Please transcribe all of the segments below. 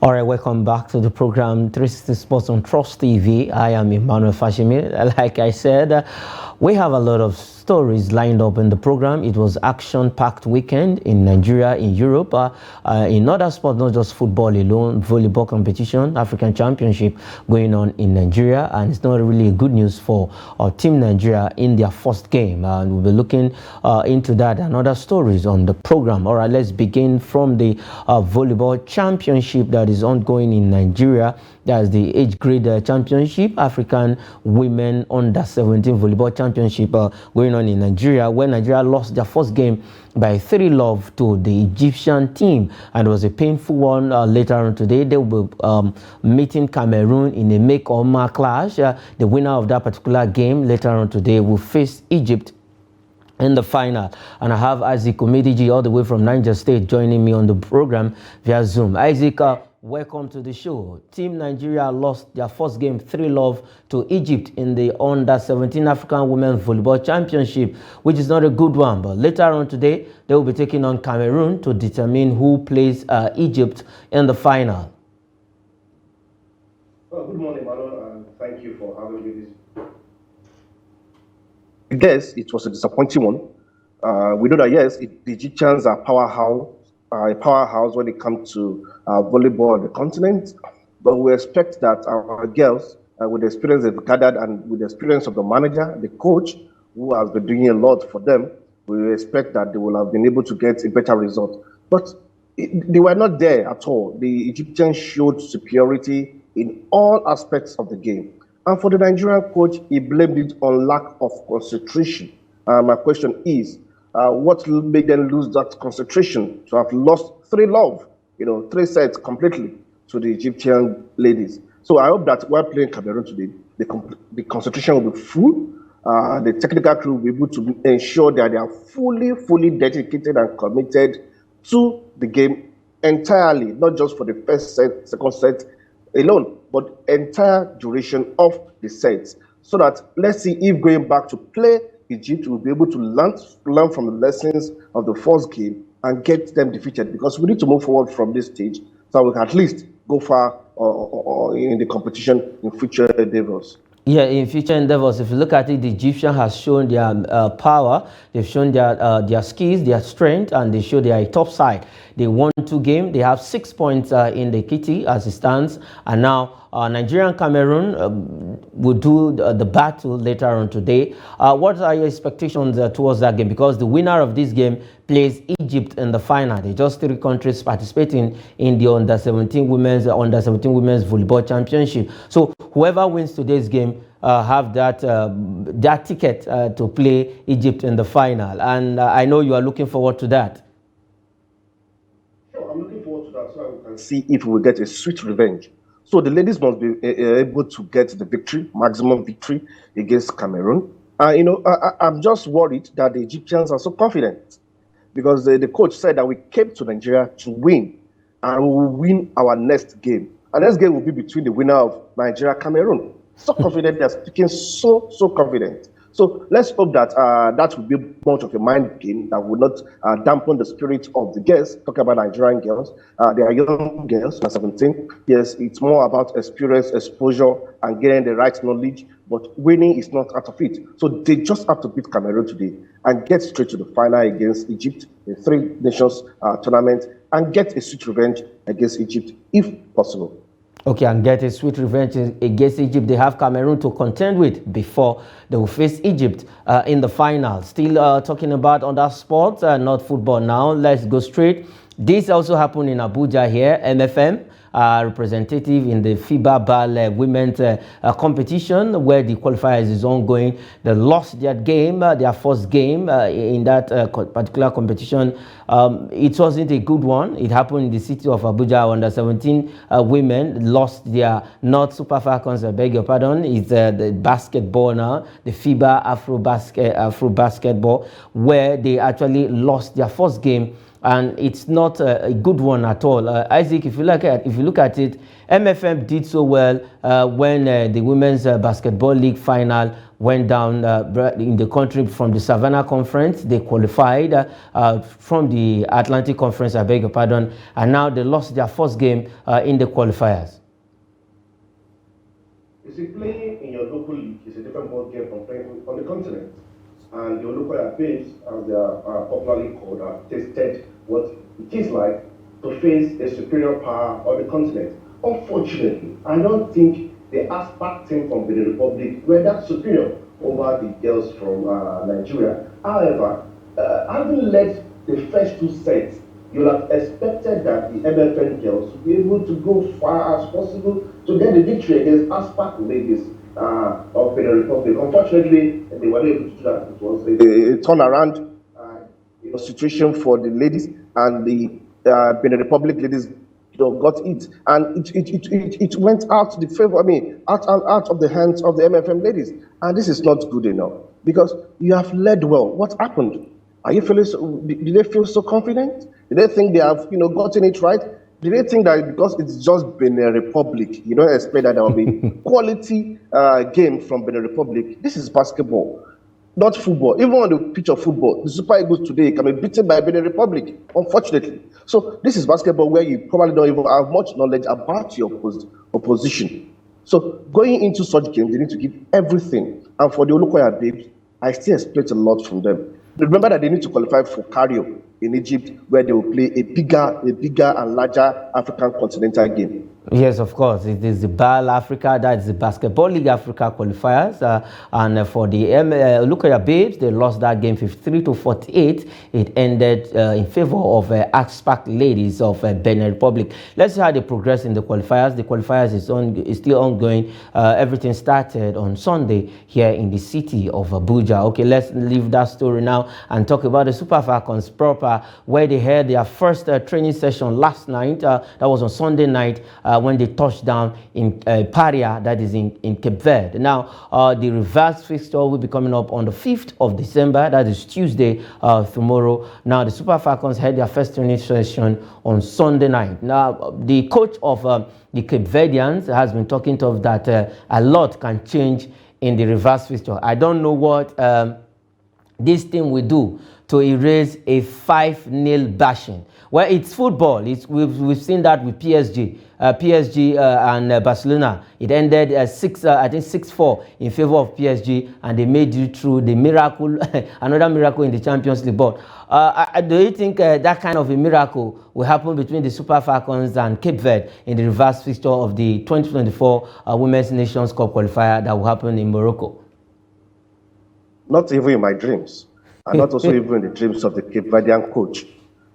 All right, welcome back to the program 360 Sports on Trust TV. I am Emmanuel Fashimi. Like I said, we have a lot of stories lined up in the program. It was action-packed weekend in Nigeria, in Europe, in other sports, not just football alone, volleyball competition, African Championship going on in Nigeria, and it's not really good news for Team Nigeria in their first game. And we'll be looking into that and other stories on the program. All right, let's begin from the volleyball championship that is ongoing in Nigeria. That's the age grade championship, African Women Under 17 Volleyball Championship going on in Nigeria, where Nigeria lost their first game by 3-0 to the Egyptian team, and it was a painful one. Later on today, they will be meeting Cameroon in a make-or-mark clash. The winner of that particular game later on today will face Egypt in the final. And I have Isaac Omediji all the way from Niger State joining me on the program via Zoom. Isaac, welcome to the show. Team Nigeria lost their first game 3-0 to Egypt in the Under 17 African Women's Volleyball Championship, which is not a good one. But later on today, they will be taking on Cameroon to determine who plays Egypt in the final. Well, good morning, Manuel, and thank you for having me this. I guess it was a disappointing one. We know that, yes, the Egyptians are a powerhouse when it comes to volleyball on the continent, but we expect that our girls, with the experience they've gathered and with the experience of the manager, the coach, who has been doing a lot for them, we expect that they will have been able to get a better result. But they were not there at all. The Egyptians showed superiority in all aspects of the game. And for the Nigerian coach, he blamed it on lack of concentration. My question is, what made them lose that concentration to have lost 3-0, 3 sets completely to the Egyptian ladies? So I hope that while playing Cameroon today, the concentration will be full. The technical crew will be able to ensure that they are fully dedicated and committed to the game entirely, not just for the first set, second set alone, but entire duration of the sets. So that, let's see if going back to play Egypt will be able to learn from the lessons of the first game and get them defeated, because we need to move forward from this stage so we can at least go far or in the competition in future endeavors. Yeah, in future endeavors, if you look at it, the Egyptian has shown their power, they've shown their skills, their strength, and they show their top side. They won 2 games, they have 6 points in the kitty as it stands, and now Nigeria and Cameroon will do the battle later on today. What are your expectations towards that game? Because the winner of this game plays Egypt in the final. There are just 3 countries participating in the Under 17 Women's Volleyball Championship. So whoever wins today's game have that ticket to play Egypt in the final. And I know you are looking forward to that. Sure, I'm looking forward to that so we can see if we will get a sweet revenge. So the ladies must be able to get the victory, maximum victory against Cameroon. I'm just worried that the Egyptians are so confident, because the coach said that we came to Nigeria to win, and we will win our next game. And next game will be between the winner of Nigeria-Cameroon. So confident, they're speaking so confident. So let's hope that that will be much of a mind game that will not dampen the spirit of the girls. Talking about Nigerian girls, they are young girls, they're 17. Yes, it's more about experience, exposure, and getting the right knowledge, but winning is not out of it. So they just have to beat Cameroon today and get straight to the final against Egypt, the 3 nations tournament, and get a sweet revenge against Egypt if possible. Okay, and get a sweet revenge against Egypt. They have Cameroon to contend with before they will face Egypt in the final. Still talking about other sports, not football now. Let's go straight. This also happened in Abuja here. MFM, representative in the FIBA BAL women's competition, where the qualifiers is ongoing. They lost their game, their first game in that particular competition. It wasn't a good one. It happened in the city of Abuja. Under 17 women lost their, not Super Falcons, I beg your pardon, it's the basketball now, the FIBA Afro basketball, where they actually lost their first game. And it's not a good one at all. Isaac, if you look at it, MFM did so well when the Women's Basketball League final went down in the country from the Savannah Conference. They qualified from the Atlantic Conference, I beg your pardon, and now they lost their first game in the qualifiers. You see, playing in your local league is a different ball game from playing on the continent. And your local babes, as they are popularly called, have tasted what it is like to face a superior power on the continent. Unfortunately, I don't think the Aspak team from the Republic were that superior over the girls from Nigeria. However, having led the first two sets, you'll have expected that the MFN girls would be able to go far as possible to get the victory against Aspak ladies of the Republic. Unfortunately, they were able to do that. It was a turnaround situation for the ladies, and the Benin Republic ladies got it, and it went out the favor. I mean, out of the hands of the MFM ladies, and this is not good enough because you have led well. What happened? Are you feeling so? Did they feel so confident? Did they think they have gotten it right? Did they think that because it's just Benin Republic, you don't expect that there will be quality game from Benin Republic? This is basketball, not football. Even on the pitch of football, the Super Eagles today can be beaten by Benin Republic, unfortunately. So this is basketball where you probably don't even have much knowledge about your opposition. So going into such games, they need to give everything. And for the Olukoya babes, I still expect a lot from them. Remember that they need to qualify for Cairo in Egypt, where they will play a bigger and larger African continental game. Yes, of course. It is the BAL Africa, that is the Basketball League Africa qualifiers. And for the Olukoya babes, they lost that game 53-48. It ended in favor of Aspak ladies of Benin Republic. Let's see how they progress in the qualifiers. The qualifiers is still ongoing. Everything started on Sunday here in the city of Abuja. Okay, let's leave that story now and talk about the Super Falcons proper, where they had their first training session last night. That was on Sunday night. When they touched down in Praia, that is in Cape Verde. Now, the reverse fixture will be coming up on the 5th of December, that is Tuesday, tomorrow. Now, the Super Falcons had their first training session on Sunday night. Now, the coach of the Cape Verdeans has been talking to us that a lot can change in the reverse fixture. I don't know what this team will do to erase a 5-0 bashing. Well, it's football. We've seen that with PSG. PSG and Barcelona. It ended 6-4 in favor of PSG, and they made it through the miracle, another miracle in the Champions League. But do you think that kind of a miracle will happen between the Super Falcons and Cape Verde in the reverse fixture of the 2024 Women's Nations Cup qualifier that will happen in Morocco? Not even in my dreams, and not also even in the dreams of the Cape Verdean coach.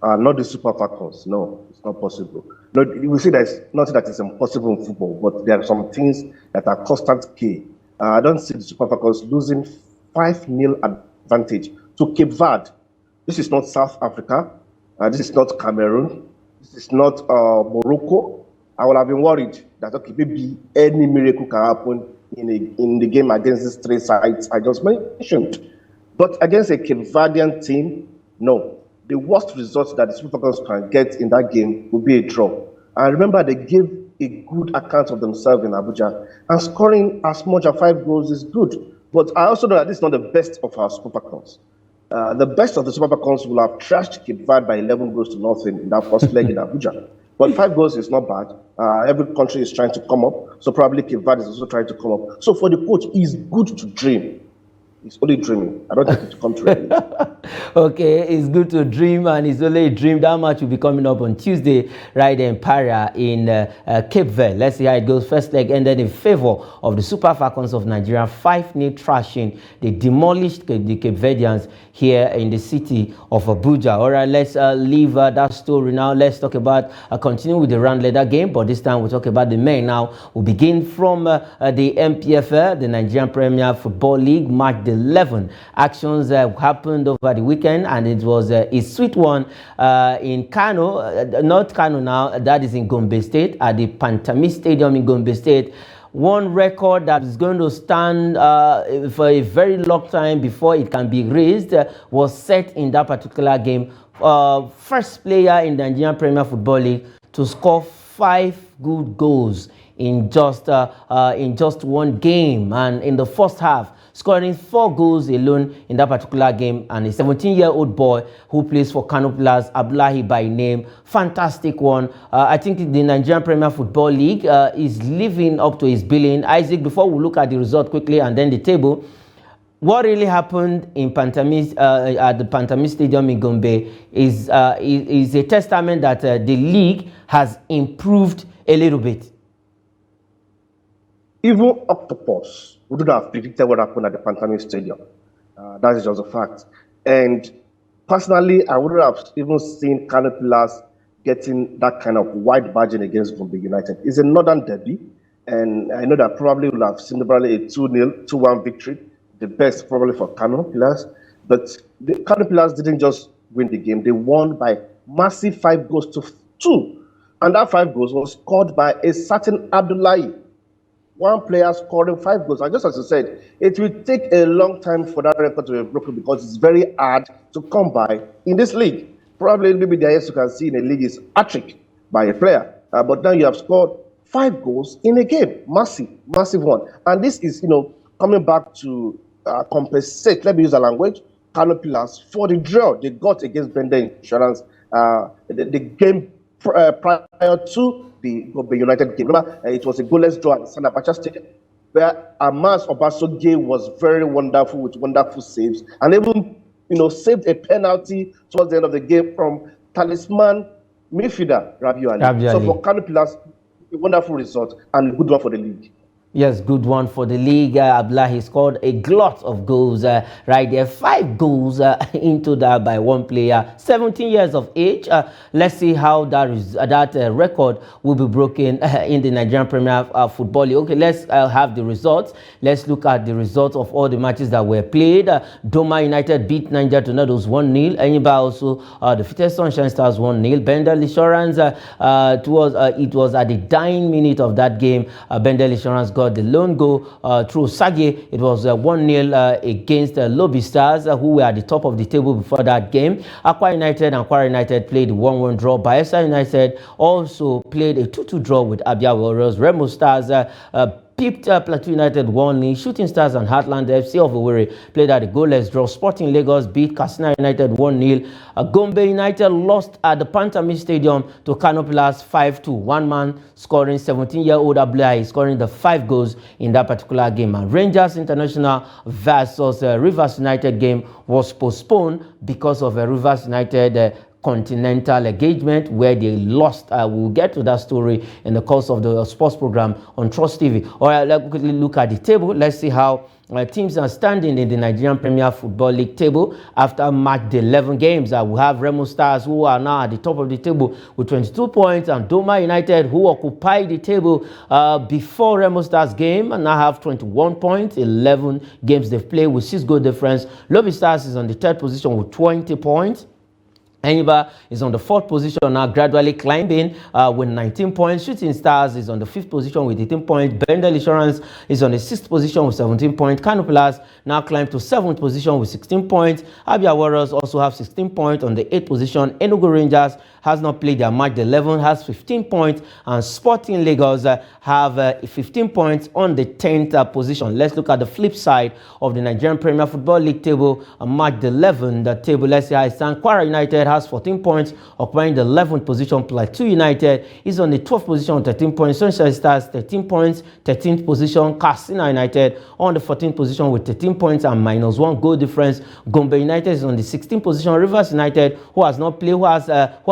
Not the Super Falcons. No, it's not possible. No, we see there's nothing that is impossible in football, but there are some things that are constant key. I don't see the Super Falcons losing 5-0 advantage to Cape Verde. This is not South Africa. This is not Cameroon. This is not Morocco. I would have been worried that okay, maybe any miracle can happen in the game against these three sides I just mentioned. But against a Cape Verdean team, no. The worst result that the Super Falcons can get in that game will be a draw. And remember, they gave a good account of themselves in Abuja. And scoring as much as 5 goals is good. But I also know that this is not the best of our Super Falcons. The best of the Super Falcons will have trashed Cape Verde by 11 goals to nothing in that first leg in Abuja. But 5 goals is not bad. Every country is trying to come up. So probably Cape Verde is also trying to come up. So for the coach, it's good to dream. It's only dreaming. I don't think it comes to reality. Okay, it's good to dream, and it's only a dream. That match will be coming up on Tuesday, right in Praia in Cape Verde. Let's see how it goes. First leg ended in favor of the Super Falcons of Nigeria, 5-0 thrashing. They demolished the Cape Verdeans here in the city of Abuja. All right, let's leave that story now. Let's talk about continue with the round leader game, but this time we'll talk about the men. Now we'll begin from the MPFL, the Nigerian Premier Football League, match the 11 actions happened over the weekend, and it was a sweet one in Kano, not Kano now, that is in Gombe State, at the Pantami Stadium in Gombe State. One record that is going to stand for a very long time before it can be raised was set in that particular game. First player in the Nigerian Premier Football League to score 5 good goals in just one game, and in the first half scoring 4 goals alone in that particular game, and a 17-year-old boy who plays for Kano Pillars, Abdullahi by name. Fantastic one. I think the Nigerian Premier Football League is living up to his billing. Isaac, before we look at the result quickly and then the table, what really happened in Pantamis, at the Pantamis Stadium in Gombe is a testament that the league has improved a little bit. Even Octopus wouldn't have predicted what happened at the Pantamis Stadium. That is just a fact. And personally, I wouldn't have even seen Kano Pillars getting that kind of wide margin against Gombe United. It's a northern derby, and I know that probably would have seen probably a 2-0, 2-1 victory, the best probably for Kano Pillars. But the Kano Pillars didn't just win the game, they won by massive 5-2. And that 5 goals was scored by a certain Abdullahi. One player scoring 5 goals. And just as you said, it will take a long time for that record to be broken because it's very hard to come by in this league. Probably maybe the highest you can see in a league is hat-trick by a player. But now you have scored 5 goals in a game. Massive one. And this is, coming back to compensate, let me use a language, Kano Pillars for the draw they got against Bender Insurance, the game prior to the Gombe United game. Remember, it was a goalless draw at the Sanabacha Stadium, where Amas Obasoge was very wonderful with wonderful saves, and even saved a penalty towards the end of the game from talisman midfielder Rabiu Ali. So for Kano Pillars, a wonderful result and a good one for the league. Yes, good one for the league. Abdullahi scored a glut of goals right there. 5 goals into that by one player, 17 years of age. Let's see how that record will be broken in the Nigerian Premier Football League. Okay, let's have the results. Let's look at the results of all the matches that were played. Doma United beat Niger Tornadoes 1-0. Enyimba also defeated Sunshine Stars 1-0. Bendel Insurance, it was at the dying minute of that game. Bendel Insurance got the lone goal through Sage. It was 1-0 against Lobby Stars, who were at the top of the table before that game. Akwa United and Kwara United played a 1-1 draw. Bayelsa United also played a 2-2 draw with Abia Warriors. Remo Stars pipped Plateau United 1-0. Shooting Stars and Heartland FC of Owerri played at a goalless draw. Sporting Lagos beat Katsina United 1-0. Gombe United lost at the Pantamis Stadium to Kano Pillars 5-2. One man scoring, 17-year-old Abdullahi scoring the 5 goals in that particular game. And Rangers International versus Rivers United game was postponed because of a Rivers United continental engagement where they lost. We'll get to that story in the course of the sports program on Trust TV. All right, let's quickly look at the table. Let's see how teams are standing in the Nigerian Premier Football League table after match the 11 games. We have Remo Stars, who are now at the top of the table with 22 points, and Doma United, who occupied the table before Remo Stars game, and now have 21 points. 11 games they've played with 6 goal difference. Lobby Stars is on the 3rd position with 20 points. Enyimba is on the 4th position, now gradually climbing with 19 points. Shooting Stars is on the 5th position with 18 points. Bendel Insurance is on the 6th position with 17 points. Kano Pillars now climb to 7th position with 16 points. Abia Warriors also have 16 points on the 8th position. Enugu Rangers has not played their match 11, has 15 points. And Sporting Lagos have 15 points on the 10th position. Let's look at the flip side of the Nigerian Premier Football League table. Match 11, the table, let's see how it stands. Kwara United has 14 points, occupying the 11th position. Plateau United is on the 12th position with 13 points. Sunshine Stars 13 points, 13th position. Katsina United on the 14th position with 13 points and -1 goal difference. Gombe United is on the 16th position. Rivers United, who has not played, who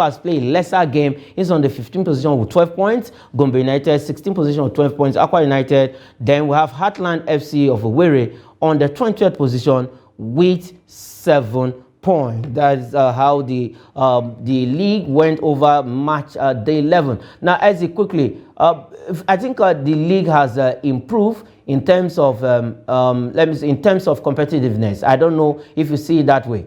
has played a lesser game, is on the 15th position with 12 points. Gombe United 16th position with 12 points. Akwa United, then we have Heartland FC of Owerri on the 20th position with 7 points. That's how the league went over match day 11. Now, as it quickly, I think the league has improved in terms of let me say, in terms of competitiveness. I don't know if you see it that way.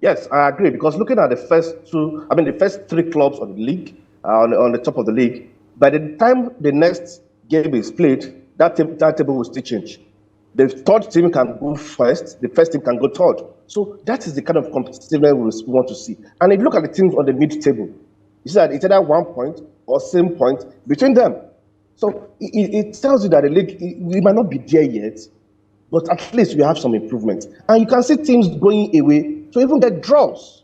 Yes, I agree, because looking at the first 3 clubs on the league, on the top of the league, by the time the next game is played, that table will still change. The 3rd team can go first, the 1st team can go 3rd. So that is the kind of competitiveness we want to see. And if you look at the teams on the mid-table, you see that it's either 1 point or same point between them. So it tells you that the league, we might not be there yet, but at least we have some improvement. And you can see teams going away to even get draws.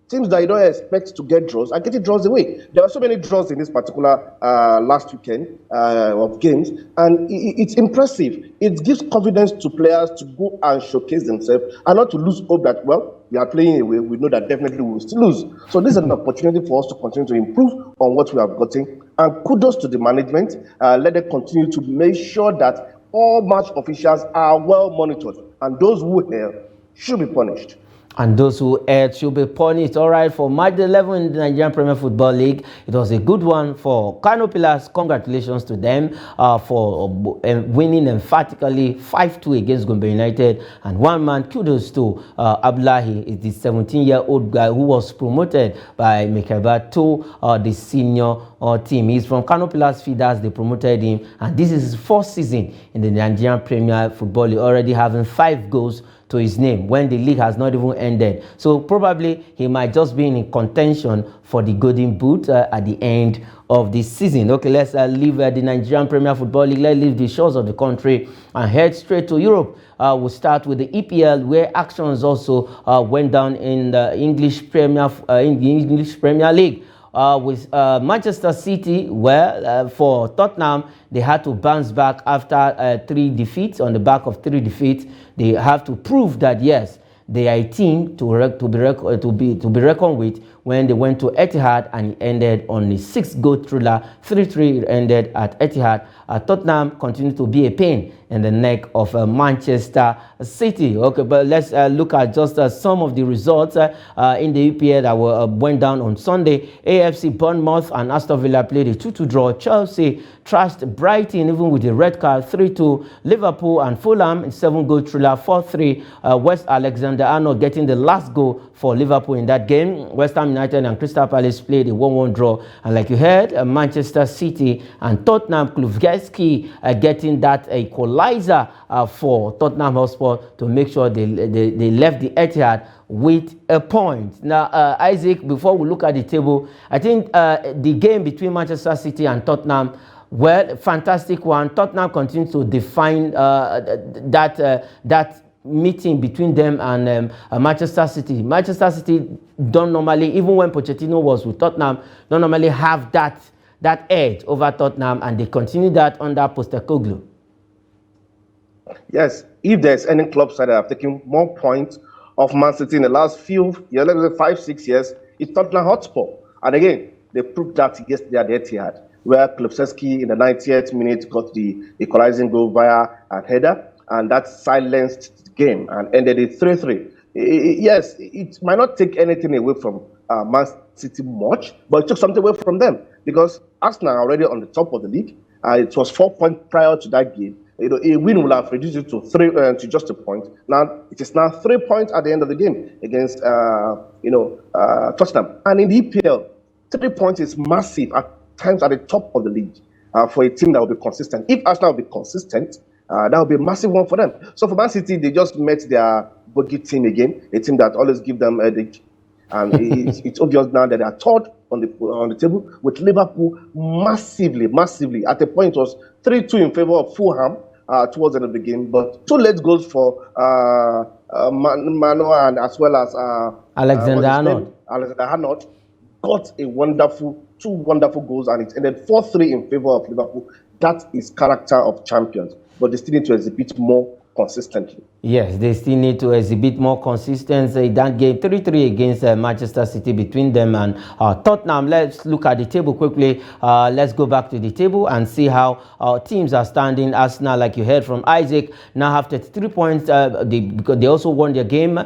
Teams that you don't expect to get draws are getting draws away. There are so many draws in this particular last weekend of games, and it's impressive. It gives confidence to players to go and showcase themselves and not to lose hope that, well, we are playing away. We know that definitely we will still lose. So this is an opportunity for us to continue to improve on what we have gotten. And kudos to the management. Let them continue to make sure that all match officials are well monitored, and those who err should be punished. And those who erred should be punished. All right, for match 11 in the Nigerian Premier Football League, it was a good one for Kano Pillars. Congratulations to them for winning emphatically 5-2 against Gombe United. And one man, kudos to Abdullahi, is the 17-year-old guy who was promoted by Mekeba to the senior team. He's from Kano Pillars Feeders. They promoted him, and this is his first season in the Nigerian Premier Football League, already having 5 goals to his name when the league has not even ended. So probably he might just be in contention for the golden boot at the end of the season. Okay, let's leave the Nigerian Premier Football League. Let's leave the shores of the country and head straight to Europe. We'll start with the EPL, where actions also went down in the English Premier League. With Manchester City, well, for Tottenham, they had to bounce back after 3 defeats. On the back of 3 defeats, they have to prove that yes, they are a team to be reckoned with. When they went to Etihad and it ended on a 6-goal thriller, 3-3 ended at Etihad. Tottenham continued to be a pain in the neck of Manchester City. Okay, but let's look at just some of the results in the EPL that went down on Sunday. AFC Bournemouth and Aston Villa played a 2-2 draw. Chelsea trashed Brighton even with a red card, 3-2. Liverpool and Fulham, 7-goal thriller, 4-3. West Alexander-Arnold getting the last goal for Liverpool in that game. West Ham United and Crystal Palace played a 1-1 draw. And like you heard, Manchester City and Tottenham, Kluvgeski getting that equalizer for Tottenham Hotspur to make sure they left the Etihad with a point. Now, Isaac, before we look at the table, I think the game between Manchester City and Tottenham, well, fantastic one. Tottenham continues to define that meeting between them and Manchester City. Manchester City don't normally, even when Pochettino was with Tottenham, don't normally have that edge over Tottenham, and they continue that under Postecoglou. Yes, if there's any club side that have taken more points of Man City in the last few years, let's say 5-6 years, it's Tottenham Hotspur. And again, they proved that yesterday at the Etihad, where Klubczewski in the 90th minute got the equalizing goal via a header, and that silenced the game and ended it 3-3. Yes, it might not take anything away from Man City much, but it took something away from them, because Arsenal are already on the top of the league. It was 4 points prior to that game. You know, a win will have reduced it to just a point. Now it is now 3 points at the end of the game against Tottenham. And in the EPL, 3 points is massive at times at the top of the league for a team that will be consistent. If Arsenal will be consistent, that will be a massive one for them. So for Man City, they just met their bogey team again, a team that always give them a headache. And it's obvious now that they are third on the table, with Liverpool massively. At the point, it was 3-2 in favor of Fulham towards the end of the game, but 2 late goals for Mano and as well as Alexander-Arnold. Alexander-Arnold got two wonderful goals, and it ended 4-3 in favor of Liverpool. That is character of champions, but they still need to exhibit more consistently. Yes, they still need to exhibit more consistency. That game 3-3 against Manchester City between them and Tottenham. Let's look at the table quickly. Let's go back to the table and see how our teams are standing. Arsenal, like you heard from Isaac, now have 33 points because they also won their game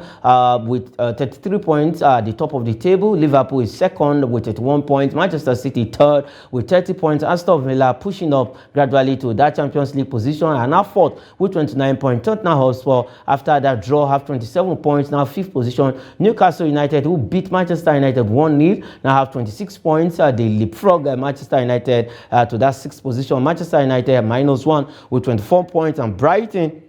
with 33 points at the top of the table. Liverpool is second with 31 points. Manchester City third with 30 points. Aston Villa pushing up gradually to that Champions League position, and now fourth with 29 points. Tottenham Hotspur, after that draw, have 27 points, now fifth position. Newcastle United, who beat Manchester United 1-0, now have 26 points. They leapfrog Manchester United to that sixth position. Manchester United -1 with 24 points, and Brighton,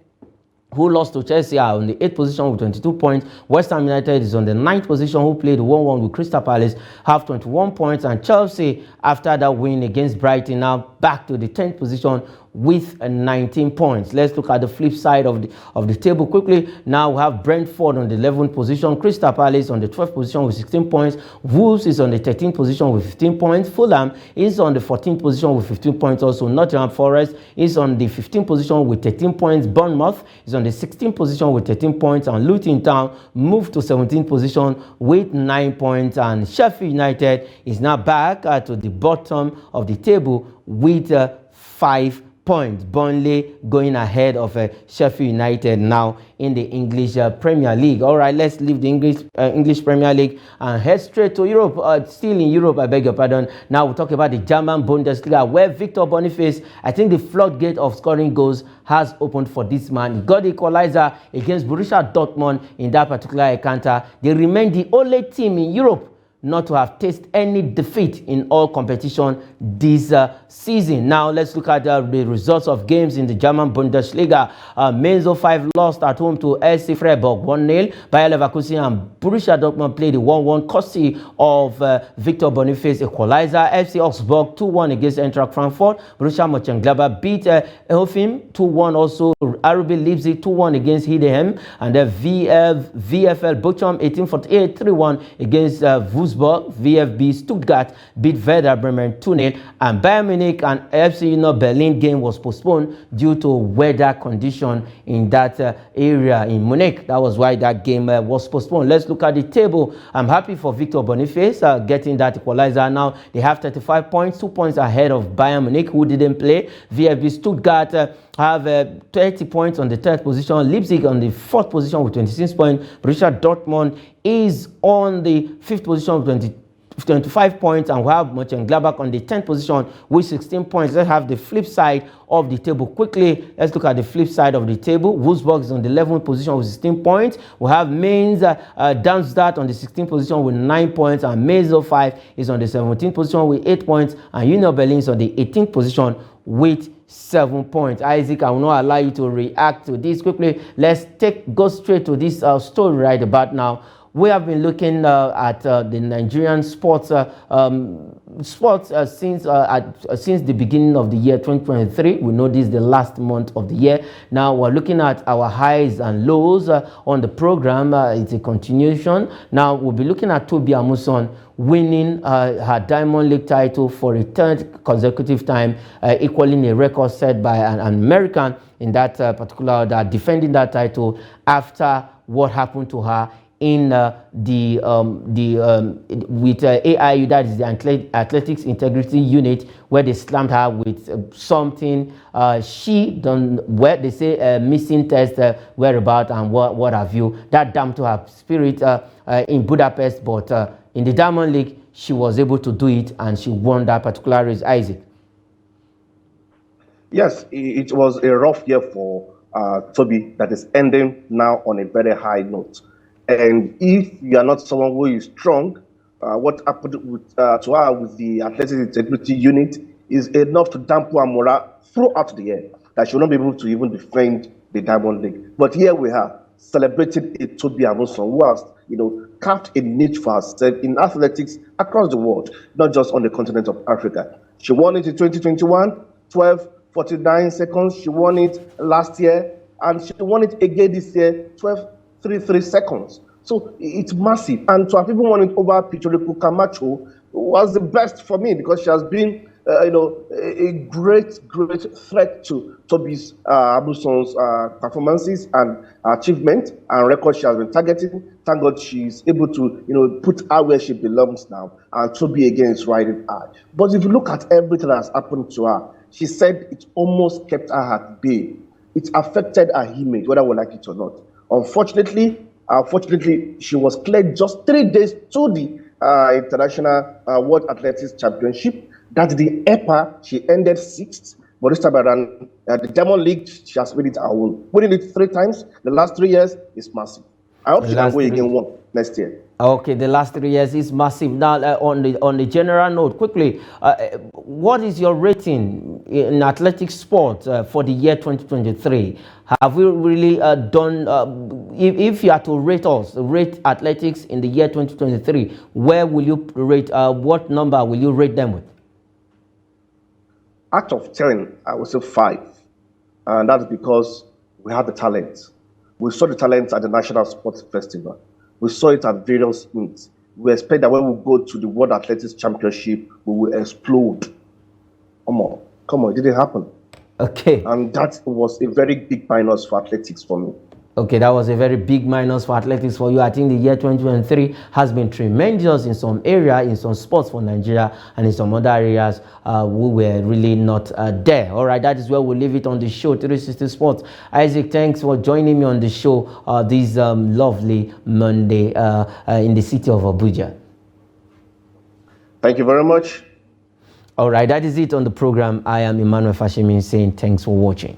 who lost to Chelsea, are on the 8th position with 22 points. West Ham United is on the 9th position, who played 1-1 with Crystal Palace, have 21 points. And Chelsea, after that win against Brighton, now back to the 10th position with 19 points. Let's look at the flip side of the table quickly. Now we have Brentford on the 11th position, Crystal Palace on the 12th position with 16 points, Wolves is on the 13th position with 15 points, Fulham is on the 14th position with 15 points also, Nottingham Forest is on the 15th position with 13 points, Bournemouth is on the 16th position with 13 points, and Luton Town moved to 17th position with 9 points, and Sheffield United is now back to the bottom of the table with 5 points. Burnley going ahead of Sheffield United now in the English Premier League. All right, let's leave the English Premier League and head straight to Europe. Still in Europe, I beg your pardon. Now we'll talk about the German Bundesliga, where Victor Boniface, I think the floodgate of scoring goals has opened for this man. He got the equalizer against Borussia Dortmund in that particular encounter. They remain the only team in Europe not to have tasted any defeat in all competition this season. Now let's look at the results of games in the German Bundesliga. Mainz 05 lost at home to SC Freiburg 1-0. Bayer Leverkusen and Borussia Dortmund played the 1-1 courtesy of Victor Boniface equalizer. FC Augsburg 2-1 against Eintracht Frankfurt. Borussia Mönchengladbach beat Hoffenheim 2-1 also. RB Leipzig 2-1 against Heidenheim, and the VfL Bochum 1848 3-1 against Wolfsburg. VfB Stuttgart beat Werder Bremen 2-0, and Bayern Munich and FC Union Berlin game was postponed due to weather condition in that area in Munich. That was why that game was postponed. Let's look at the table. I'm happy for Victor Boniface getting that equalizer. Now they have 35 points, 2 points ahead of Bayern Munich, who didn't play. VfB Stuttgart have 30 points on the 3rd position. Leipzig on the 4th position with 26 points. Borussia Dortmund is on the 5th position with 25 points, and we have Mönchengladbach on the 10th position with 16 points. Let's have the flip side of the table quickly. Let's look at the flip side of the table. Wolfsburg is on the 11th position with 16 points. We have Mainz Darmstadt on the 16th position with 9 points, and Mainz 05 is on the 17th position with 8 points, and Union Berlin is on the 18th position with 7 points. Isaac, I will not allow you to react to this quickly. Let's go straight to this story right about now. We have been looking at the Nigerian sports since the beginning of the year 2023. We know this is the last month of the year. Now we're looking at our highs and lows on the program. It's a continuation. Now we'll be looking at Tobi Amusan winning her Diamond League title for a 3rd consecutive time, equaling a record set by an American in that particular, defending that title after what happened to her in with AIU, that is the Athletics Integrity Unit, where they slammed her with something she done, where they say missing test whereabout and what have you. That dampened to her spirit in Budapest, but in the Diamond League she was able to do it, and she won that particular race. Isaac. Yes, it was a rough year for Tobi that is ending now on a very high note. And if you are not someone who is strong, what happened to her with the Athletic Integrity Unit is enough to dampen her morale throughout the year, that she will not be able to even defend the Diamond League. But here we have celebrated a Tobi Amusan who has, carved a niche for herself in athletics across the world, not just on the continent of Africa. She won it in 2021, 12:49 seconds. She won it last year, and she won it again this year, 12:33 seconds. So it's massive. And to have even won it over Pichoriku Camacho was the best for me, because she has been, a great threat to Tobi's Amusan's performances and achievement and record she has been targeting. Thank God she's able to, put her where she belongs now. And Tobi again is riding high. But if you look at everything that has happened to her, she said it almost kept her at bay. It affected her image, whether we like it or not. Unfortunately, she was cleared just 3 days to the International World Athletics Championship. That's the EPA. She ended 6th. But this time around, the Diamond League, she has made it her own. Winning it 3 times, the last 3 years is massive. I hope she can go again one next year. Okay, the last 3 years is massive. Now, on the general note, quickly, what is your rating in athletic sport for the year 2023? Have we really done? If you are to rate athletics in the year 2023, where will you rate? What number will you rate them with? out of 10, I would say 5. And that's because we had the talent. We saw the talent at the National Sports Festival. We saw it at various meets. We expect that when we go to the World Athletics Championship, we will explode. Come on, it didn't happen. Okay. And that was a very big minus for athletics for me. Okay, that was a very big minus for athletics for you. I think the year 2023 has been tremendous in some area, in some sports for Nigeria, and in some other areas we were really not there. All right, that is where we'll leave it on the show, 360 Sports. Isaac, thanks for joining me on the show this lovely Monday in the city of Abuja. Thank you very much. All right, that is it on the program. I am Emmanuel Fashimi saying thanks for watching.